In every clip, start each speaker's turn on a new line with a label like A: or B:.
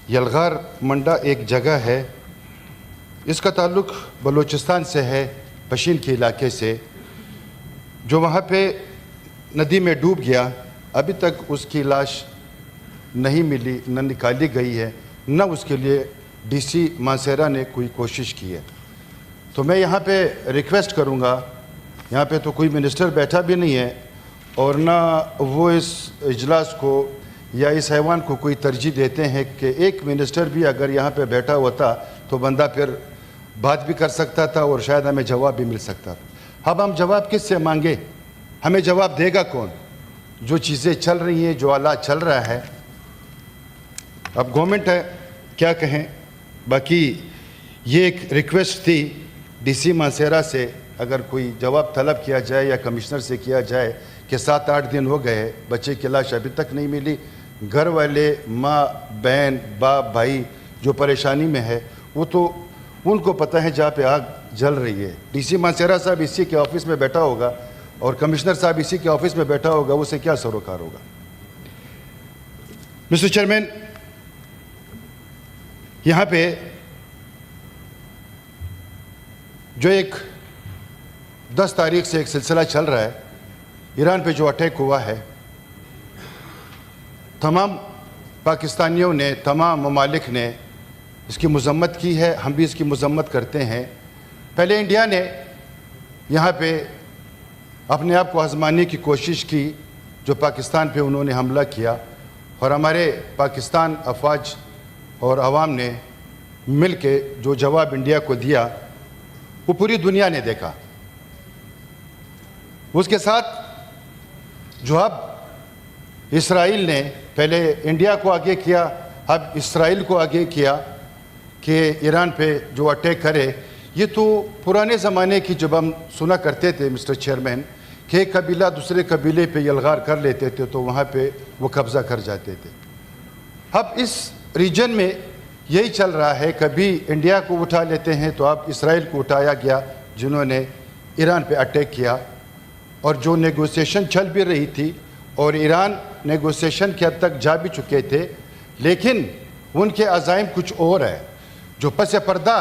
A: یلغار منڈا ایک جگہ ہے، اس کا تعلق بلوچستان سے ہے، پشین کے علاقے سے، جو وہاں پہ ندی میں ڈوب گیا۔ ابھی تک اس کی لاش نہیں ملی، نہ نکالی گئی ہے، نہ اس کے لیے ڈی سی مانسہرہ نے کوئی کوشش کی ہے۔ تو میں یہاں پہ ریکویسٹ کروں گا، یہاں پہ تو کوئی منسٹر بیٹھا بھی نہیں ہے اور نہ وہ اس اجلاس کو یا اس ایوان کو کوئی ترجیح دیتے ہیں کہ ایک منسٹر بھی اگر یہاں پہ بیٹھا ہوتا تو بندہ پھر بات بھی کر سکتا تھا اور شاید ہمیں جواب بھی مل سکتا تھا۔ اب ہم جواب کس سے مانگے؟ ہمیں جواب دے گا کون؟ جو چیزیں چل رہی ہیں، جو حالات چل رہا ہے، اب گورنمنٹ ہے، کیا کہیں۔ باقی یہ ایک ریکویسٹ تھی ڈی سی مانسہرہ سے، اگر کوئی جواب طلب کیا جائے یا کمشنر سے کیا جائے کہ 7-8 دن ہو گئے، بچے کی لاش ابھی تک نہیں ملی، گھر والے، ماں، بہن، باپ، بھائی جو پریشانی میں ہے، وہ تو ان کو پتہ ہے جہاں پہ آگ جل رہی ہے۔ ڈی سی مانسہرہ صاحب اسی کے آفس میں بیٹھا ہوگا اور کمشنر صاحب اسی کے آفس میں بیٹھا ہوگا، اسے کیا سروکار ہوگا۔ مسٹر چیئرمین، یہاں پہ جو ایک 10 تاریخ سے ایک سلسلہ چل رہا ہے، ایران پہ جو اٹیک ہوا ہے، تمام پاکستانیوں نے، تمام ممالک نے اس کی مذمت کی ہے، ہم بھی اس کی مذمت کرتے ہیں۔ پہلے انڈیا نے یہاں پہ اپنے آپ کو آزمانے کی کوشش کی، جو پاکستان پہ انہوں نے حملہ کیا، اور ہمارے پاکستان افواج اور عوام نے مل کے جو جواب انڈیا کو دیا وہ پوری دنیا نے دیکھا۔ اس کے ساتھ جو اب اسرائیل نے پہلے انڈیا کو آگے کیا، اب اسرائیل کو آگے کیا کہ ایران پہ جو اٹیک کرے، یہ تو پرانے زمانے کی جب ہم سنا کرتے تھے مسٹر چیئرمین کہ ایک قبیلہ دوسرے قبیلے پہ یلغار کر لیتے تھے تو وہاں پہ وہ قبضہ کر جاتے تھے۔ اب اس ریجن میں یہی چل رہا ہے، کبھی انڈیا کو اٹھا لیتے ہیں تو اب اسرائیل کو اٹھایا گیا جنہوں نے ایران پہ اٹیک کیا، اور جو نیگوسیشن چل بھی رہی تھی اور ایران نیگوسیشن کے حد تک جا بھی چکے تھے، لیکن ان کے عزائم کچھ اور ہے۔ جو پس پردہ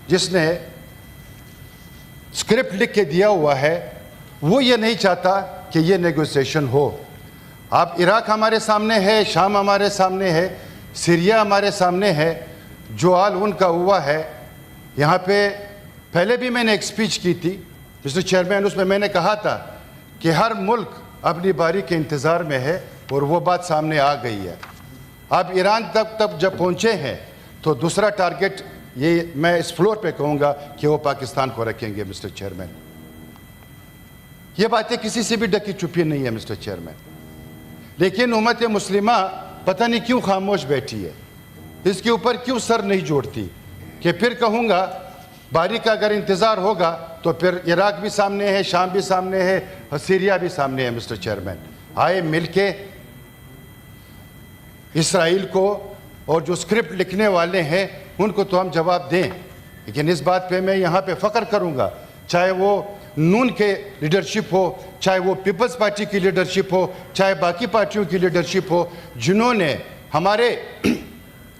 A: جس نے اسکرپٹ لکھ کے دیا ہوا ہے، وہ یہ نہیں چاہتا کہ یہ نیگوسیشن ہو۔ اب عراق ہمارے سامنے ہے، شام ہمارے سامنے ہے، سیریا ہمارے سامنے ہے، جو حال ان کا ہوا ہے۔ یہاں پہ پہلے بھی میں نے ایک سپیچ کی تھی مسٹر چیئرمین، اس میں نے کہا تھا کہ ہر ملک اپنی باری کے انتظار میں ہے، اور وہ بات سامنے آ گئی ہے۔ اب ایران تک جب پہنچے ہیں تو دوسرا ٹارگٹ یہ میں اس فلور پہ کہوں گا کہ وہ پاکستان کو رکھیں گے مسٹر چیئرمین۔ یہ باتیں کسی سے بھی ڈکی چھپی نہیں ہے مسٹر چیئرمین، لیکن امت مسلمہ پتہ نہیں کیوں خاموش بیٹھی ہے، اس کے اوپر کیوں سر نہیں جوڑتی کہ پھر کہوں گا باری کا اگر انتظار ہوگا تو پھر عراق بھی سامنے ہے، شام بھی سامنے ہے، سیریا بھی سامنے ہے۔ مسٹر چیئرمین، آئے مل کے اسرائیل کو اور جو اسکرپٹ لکھنے والے ہیں ان کو تو ہم جواب دیں، لیکن اس بات پہ میں یہاں پہ فخر کروں گا، چاہے وہ نون کے لیڈرشپ ہو، چاہے وہ پیپلز پارٹی کی لیڈرشپ ہو، چاہے باقی پارٹیوں کی لیڈرشپ ہو، جنہوں نے ہمارے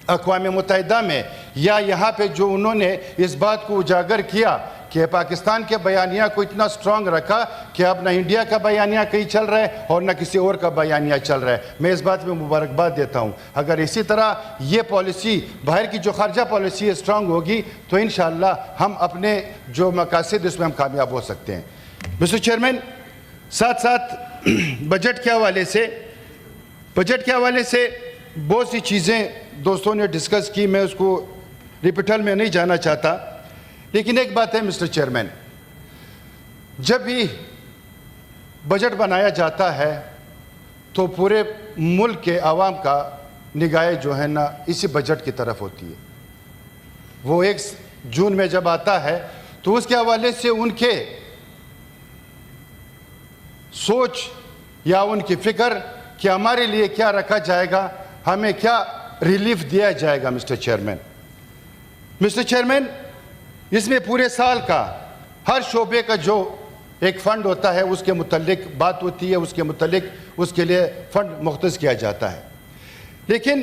A: اقوام متحدہ میں یا یہاں پہ جو انہوں نے اس بات کو اجاگر کیا کہ پاکستان کے بیانیہ کو اتنا سٹرونگ رکھا کہ اب نہ انڈیا کا بیانیہ کہیں چل رہا ہے اور نہ کسی اور کا بیانیہ چل رہا ہے۔ میں اس بات میں مبارکباد دیتا ہوں۔ اگر اسی طرح یہ پالیسی، باہر کی جو خارجہ پالیسی ہے، سٹرونگ ہوگی تو انشاءاللہ ہم اپنے جو مقاصد اس میں ہم کامیاب ہو سکتے ہیں۔ مسٹر چیئرمین، ساتھ ساتھ بجٹ کے حوالے سے بہت سی چیزیں دوستوں نے ڈسکس کی، میں اس کو ریپیٹل میں نہیں جانا چاہتا، لیکن ایک بات ہے مسٹر چیئرمین، جب بھی بجٹ بنایا جاتا ہے تو پورے ملک کے عوام کا نگاہیں جو ہے نا اسی بجٹ کی طرف ہوتی ہے۔ وہ 1 جون میں جب آتا ہے تو اس کے حوالے سے ان کے سوچ یا ان کی فکر کہ ہمارے لیے کیا رکھا جائے گا، ہمیں کیا ریلیف دیا جائے گا۔ مسٹر چیئرمین، اس میں پورے سال کا ہر شعبے کا جو ایک فنڈ ہوتا ہے اس کے متعلق بات ہوتی ہے، اس کے متعلق اس کے لیے فنڈ مختص کیا جاتا ہے، لیکن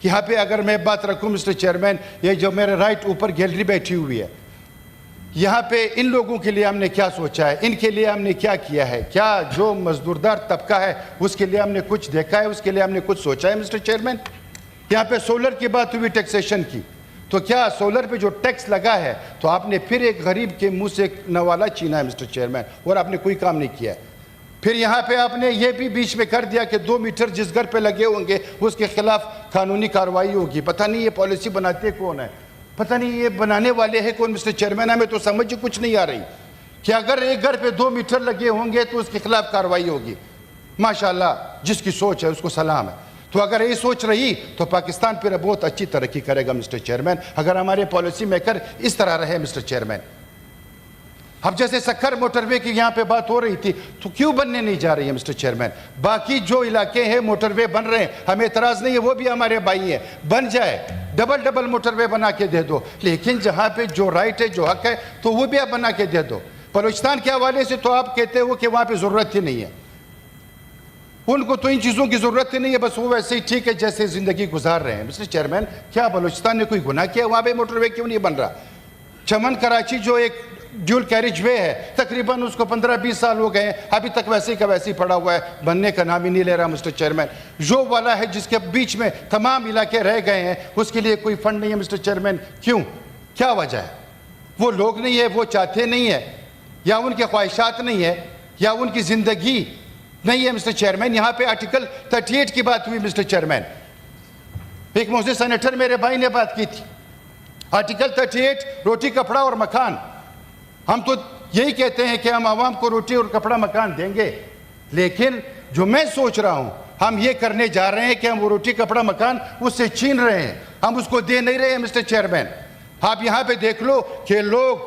A: کہ یہاں پہ اگر میں بات رکھوں مسٹر چیئرمین، یہ جو میرے رائٹ اوپر گیلری بیٹھی ہوئی ہے، یہاں پہ ان لوگوں کے لیے ہم نے کیا سوچا ہے، ان کے لیے ہم نے کیا کیا ہے، کیا جو مزدوردار طبقہ ہے اس کے لیے ہم نے کچھ دیکھا ہے، اس کے لیے ہم نے کچھ سوچا ہے مسٹر چیئرمین؟ یہاں پہ سولر کی بات ہوئی ٹیکسیشن کی، تو کیا سولر پہ جو ٹیکس لگا ہے تو آپ نے پھر ایک غریب کے منہ سے نوالا چھینا ہے مسٹر چیئرمین، اور آپ نے کوئی کام نہیں کیا ہے۔ پھر یہاں پہ آپ نے یہ بھی بیچ میں کر دیا کہ 2 میٹر جس گھر پہ لگے ہوں گے اس کے خلاف قانونی کارروائی ہوگی۔ پتہ نہیں یہ پالیسی بناتے کون ہے، پتہ نہیں یہ بنانے والے ہیں کون مسٹر چیئرمین، ہمیں تو سمجھ کچھ نہیں آ رہی کہ اگر ایک گھر پہ 2 میٹر لگے ہوں گے تو اس کے خلاف کارروائی ہوگی۔ ماشاءاللہ جس کی سوچ ہے اس کو سلام ہے۔ تو اگر یہ سوچ رہی تو پاکستان پھر بہت اچھی ترقی کرے گا مسٹر چیئرمین، اگر ہمارے پالیسی میکر اس طرح رہے مسٹر چیئرمین۔ اب جیسے سکھر موٹر وے کی یہاں پہ بات ہو رہی تھی، تو کیوں بننے نہیں جا رہی ہے مسٹر چیئرمین؟ باقی جو علاقے ہیں موٹر وے بن رہے ہیں، ہمیں اعتراض نہیں ہے، وہ بھی ہمارے بھائی ہیں، بن جائے، ڈبل موٹر وے بنا کے دے دو، لیکن جہاں پہ جو رائٹ ہے، جو حق ہے، تو وہ بھی آپ بنا کے دے دو۔ بلوچستان کے حوالے سے تو آپ کہتے ہو کہ وہاں پہ ضرورت ہی نہیں ہے، ان کو تو ان چیزوں کی ضرورت ہی نہیں ہے، بس وہ ویسے ہی ٹھیک ہے جیسے زندگی گزار رہے ہیں۔ مسٹر چیئرمین، کیا بلوچستان نے کوئی گناہ کیا؟ وہاں پہ موٹر وے کیوں نہیں بن رہا؟ چمن کراچی جو ایک ڈیول کیریج وے ہے، تقریباً اس کو 15-20 سال ہو گئے ہیں، ابھی تک ویسے کا ویسے ہی پڑا ہوا ہے، بننے کا نام ہی نہیں لے رہا مسٹر چیئرمین۔ جو والا ہے جس کے بیچ میں تمام علاقے رہ گئے ہیں، اس کے لیے کوئی فنڈ نہیں ہے مسٹر چیئرمین، کیوں؟ کیا وجہ ہے؟ وہ لوگ نہیں ہے، وہ چاہتے نہیں ہے، یا ان کے خواہشات نہیں ہے، یا ان کی زندگی نہیں ہے مسٹر چیئرمین۔ یہاں پہ آرٹیکل 38 کی بات ہوئی مسٹر چیئرمین، ایک موزے سینیٹر میرے بھائی نے بات کی تھی، آرٹیکل 38 روٹی کپڑا اور مکان۔ ہم تو یہی کہتے ہیں کہ ہم عوام کو روٹی اور کپڑا مکان دیں گے، لیکن جو میں سوچ رہا ہوں ہم یہ کرنے جا رہے ہیں کہ ہم وہ روٹی کپڑا مکان اس سے چھین رہے ہیں، ہم اس کو دے نہیں رہے ہیں مسٹر چیئرمین۔ آپ یہاں پہ دیکھ لو کہ لوگ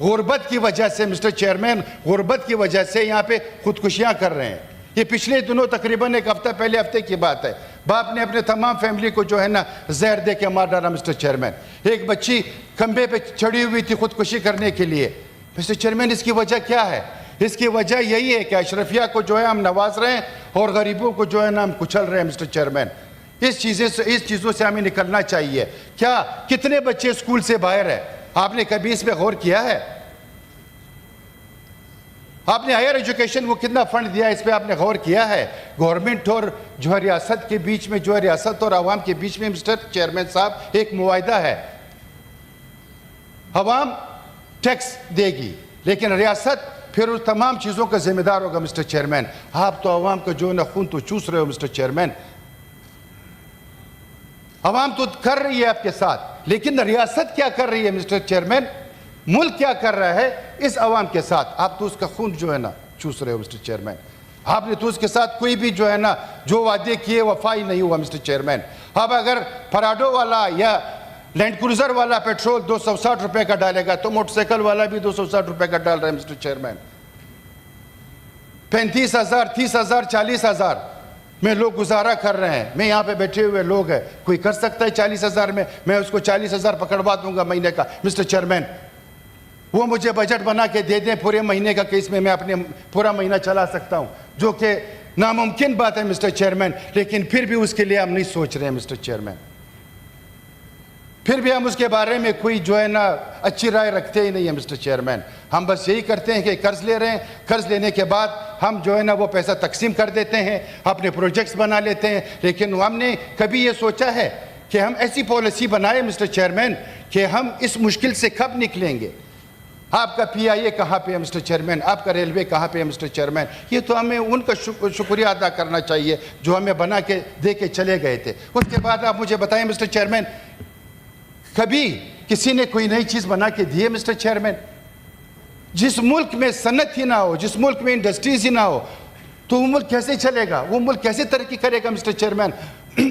A: غربت کی وجہ سے مسٹر چیئرمین، غربت کی وجہ سے یہاں پہ خودکشیاں کر رہے ہیں۔ یہ پچھلے دنوں تقریباً ایک ہفتہ پہلے ہفتے کی بات ہے، باپ نے اپنے تمام فیملی کو جو ہے نا زہر دے کے مار ڈالا مسٹر چیئرمین۔ ایک بچی کھمبے پہ چڑھی ہوئی تھی خودکشی کرنے کے لیے۔ مسٹر چیئرمین، اس کی وجہ کیا ہے؟ اس کی وجہ یہی ہے کہ اشرفیہ کو جو ہے ہم نواز رہے ہیں اور غریبوں کو جو ہے نا ہم کچل رہے ہیں مسٹر چیئرمین۔ اس چیزوں سے ہمیں نکلنا چاہیے۔ کیا کتنے بچے اسکول سے باہر ہیں؟ آپ نے کبھی اس پہ غور کیا ہے؟ آپ نے ہائر ایجوکیشن کو کتنا فنڈ دیا ہے، اس پہ آپ نے غور کیا ہے؟ گورنمنٹ اور جو ہے ریاست کے بیچ میں، جو ہے ریاست اور عوام کے بیچ میں مسٹر چیئرمین صاحب ایک معاہدہ ہے، عوام ٹیکس دے گی لیکن ریاست پھر اس تمام چیزوں کا ذمہ دار ہوگا مسٹر چیئرمین۔ آپ تو عوام کا جو ہے نا خون تو چوس رہے ہو مسٹر چیئرمین، عوام تو کر رہی ہے آپ کے ساتھ، لیکن ریاست کیا کر رہی ہے مسٹر چیئرمین؟ ملک کیا کر رہا ہے اس عوام کے ساتھ؟ آپ تو اس کا خون جو ہے نا چوس رہے ہو مسٹر چیئرمین۔ آپ نے تو اس کے ساتھ کوئی بھی جو ہے نا جو وعدے کیے وفائی نہیں ہوا مسٹر چیئرمین۔ اب اگر پراڈو والا یا لینڈ کروزر والا پیٹرول 260 روپے کا ڈالے گا تو موٹر سائیکل والا بھی 260 روپے کا ڈال رہا ہے مسٹر چیئرمین۔ 35,000 30,000 40,000 میں لوگ گزارا کر رہے ہیں۔ میں یہاں پہ بیٹھے ہوئے لوگ ہیں، کوئی کر سکتا ہے 40,000 میں اس کو 40,000 پکڑوا دوں گا مہینے کا مسٹر چیئرمین۔ وہ مجھے بجٹ بنا کے دے دیں پورے مہینے کا کہ اس میں اپنے پورا مہینہ چلا سکتا ہوں، جو کہ ناممکن بات ہے مسٹر چیئرمین، لیکن پھر بھی اس کے لیے ہم نہیں سوچ رہے ہیں مسٹر چیئرمین۔ پھر بھی ہم اس کے بارے میں کوئی جو ہے نا اچھی رائے رکھتے ہی نہیں ہیں مسٹر چیئرمین۔ ہم بس یہی کرتے ہیں کہ قرض لے رہے ہیں، قرض لینے کے بعد ہم جو ہے نا وہ پیسہ تقسیم کر دیتے ہیں، اپنے پروجیکٹس بنا لیتے ہیں، لیکن ہم نے کبھی یہ سوچا ہے کہ ہم ایسی پالیسی بنائیں مسٹر چیئرمین کہ ہم اس مشکل سے کب نکلیں گے؟ آپ کا پی آئی اے کہاں پہ ہے مسٹر چیئرمین؟ آپ کا ریلوے کہاں پہ ہے مسٹر چیئرمین؟ یہ تو ہمیں ان کا شکریہ ادا کرنا چاہیے جو ہمیں بنا کے دے کے چلے گئے تھے۔ اس کے بعد آپ مجھے بتائیں مسٹر چیئرمین، کبھی کسی نے کوئی نئی چیز بنا کے دی ہے مسٹر چیئرمین؟ جس ملک میں صنعت ہی نہ ہو، جس ملک میں انڈسٹریز ہی نہ ہو، تو وہ ملک کیسے چلے گا؟ وہ ملک کیسے ترقی کرے گا مسٹر چیئرمین؟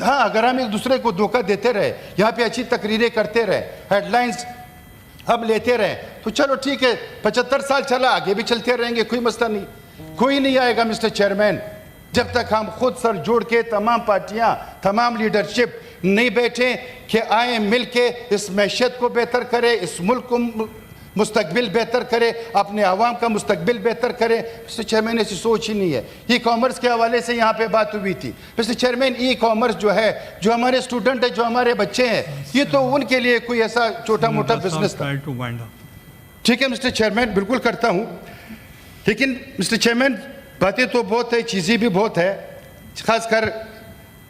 A: ہاں، اگر ہم ایک دوسرے کو دھوکہ دیتے رہے، یہاں پہ اچھی تقریریں کرتے رہے، ہیڈ لائنز ہم لیتے رہے، تو چلو ٹھیک ہے، 75 سال چلا، آگے بھی چلتے رہیں گے، کوئی مسئلہ نہیں۔ کوئی نہیں آئے گا مسٹر چیئرمین جب تک ہم خود سر جوڑ کے تمام پارٹیاں، تمام لیڈرشپ نہیں بیٹھیں کہ آئیں مل کے اس معیشت کو بہتر کرے، اس ملک کو مستقبل بہتر کرے, اپنے عوام کا مستقبل بہتر کرے. مسٹر چیئرمین ایسی سوچ ہی نہیں ہے. ای کامرس کے حوالے سے یہاں پہ بات ہوئی تھی. مسٹر چیئرمین ای کامرس جو ہے, جو ہمارے اسٹوڈنٹ ہیں, جو ہمارے بچے ہیں, یہ تو ان کے لیے کوئی ایسا چھوٹا موٹا بزنس تھا. ٹھیک ہے مسٹر چیئرمین, بالکل کرتا ہوں. لیکن مسٹر چیئرمین باتیں تو بہت ہے, چیزیں بھی بہت ہے. خاص کر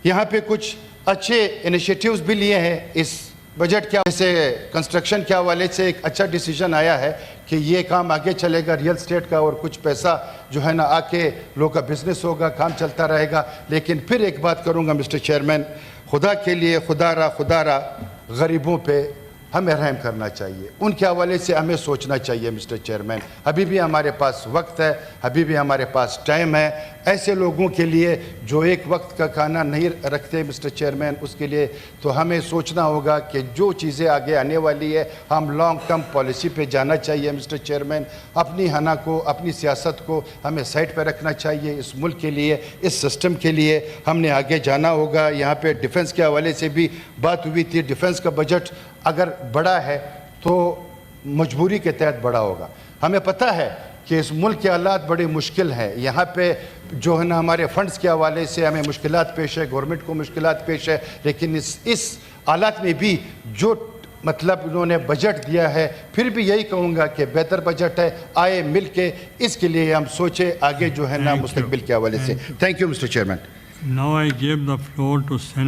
A: یہاں پہ کچھ اچھے انیشیٹیوز بھی لیے ہیں اس بجٹ کے, جیسے کنسٹرکشن کے حوالے سے ایک اچھا ڈیسیجن آیا ہے کہ یہ کام آگے چلے گا ریل اسٹیٹ کا, اور کچھ پیسہ جو ہے نا آ کے لوگوں کا بزنس ہوگا, کام چلتا رہے گا. لیکن پھر ایک بات کروں گا مسٹر چیئرمین, خدا کے لیے خدا را غریبوں پہ ہمیں رحم کرنا چاہیے. ان کے حوالے سے ہمیں سوچنا چاہیے مسٹر چیئرمین. ابھی بھی ہمارے پاس وقت ہے, ابھی بھی ہمارے پاس ٹائم ہے. ایسے لوگوں کے لیے جو ایک وقت کا کھانا نہیں رکھتے مسٹر چیئرمین, اس کے لیے تو ہمیں سوچنا ہوگا کہ جو چیزیں آگے آنے والی ہے, ہم لانگ ٹرم پالیسی پہ جانا چاہیے مسٹر چیئرمین. اپنی ہنا کو, اپنی سیاست کو ہمیں سائٹ پہ رکھنا چاہیے. اس ملک کے لیے, اس سسٹم کے لیے ہم نے آگے جانا ہوگا. یہاں پہ ڈیفنس کے حوالے سے بھی بات ہوئی تھی. ڈیفنس کا بجٹ اگر بڑا ہے تو مجبوری کے تحت بڑا ہوگا. ہمیں پتہ ہے کہ اس ملک کے حالات بڑے مشکل ہیں. یہاں پہ جو ہے نا ہمارے فنڈز کے حوالے سے ہمیں مشکلات پیش ہے, گورنمنٹ کو مشکلات پیش ہے. لیکن اس حالات میں بھی جو مطلب انہوں نے بجٹ دیا ہے, پھر بھی یہی کہوں گا کہ بہتر بجٹ ہے. آئے مل کے اس کے لیے ہم سوچیں آگے جو ہے نا مستقبل کے حوالے سے. Thank you mister chairman.
B: Now I give the floor to Senator